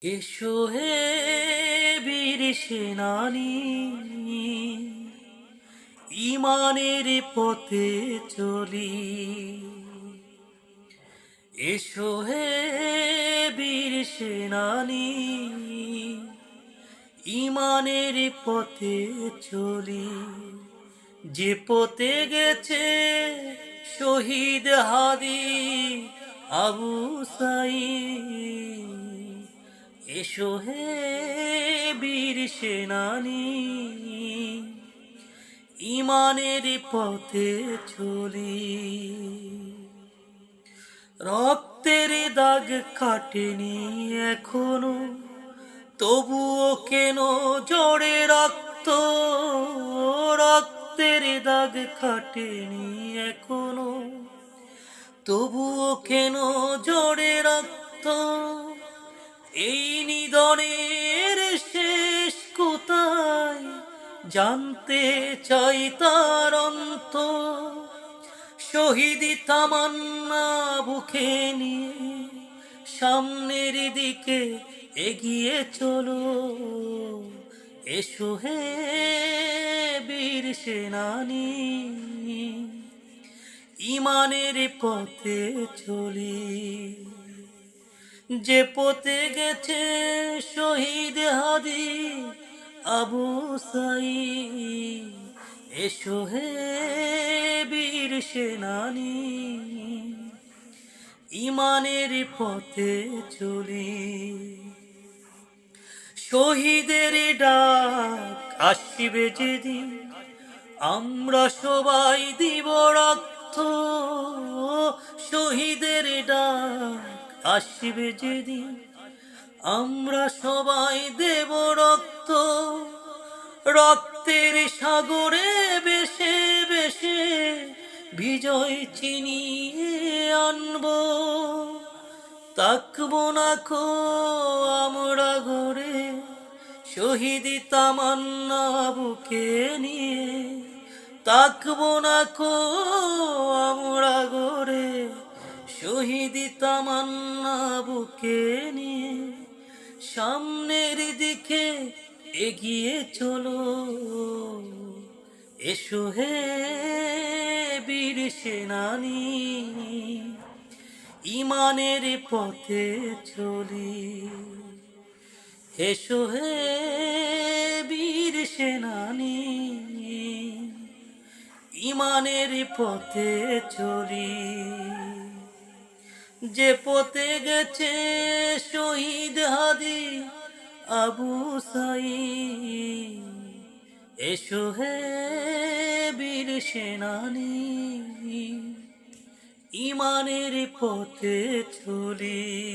এসো হে বীর সেনানী, ইমানের পথে চলি। এসো হে বীর সেনানী, ইমানের পথে চলি। যে পথে গেছে শহীদ হাদি আবু সাঈদ। এসো হে বীর সেনানী, ইমানের পথে চলি। রক্তের দাগ কাটেনি এখনো, তবুও কেন জোরে রক্ত। রক্তের দাগ কাটেনি এখনো, তবুও কেন জোরে রক্ত। এই নিধনের শেষ কোথায় জানতে চাই তার অন্ত। শহীদ তামান্না বুকে নিয়ে সামনের দিকে এগিয়ে চলো। এসো হে বীর সেনানী, ইমানের পথে চলি। যে পথে গেছে শহীদ হাদি আবু সাঈদ। এসো হে বীর সেনানী, ইমানের পথে চলি। শহীদের ডাক আসিবে যেদিন, আমরা সবাই দিব রক্ত। শহীদের ডাক আসিবে যেদিন, আমরা সবাই দেব রক্ত। রক্তের সাগরে বেশে বেশে বিজয় চিনিয়ে আনব। তাকবো না কো আমরা ঘরে শহীদ তামান্না বুকে নিয়ে। তাকবো না কো আমরা ঘরে শহীদ তামান্না বুকে নিয়ে। সামনের দিকে এগিয়ে চলো। এসো হে বীর সেনানী, ইমানের পথে চলি। এসো হে বীর সেনানী, ইমানের পথে চলি। যে পথে গেছে শহীদ হাদি আবু সাঈদ। এসো হে বীর সেনানী, ইমানের পথে চলি।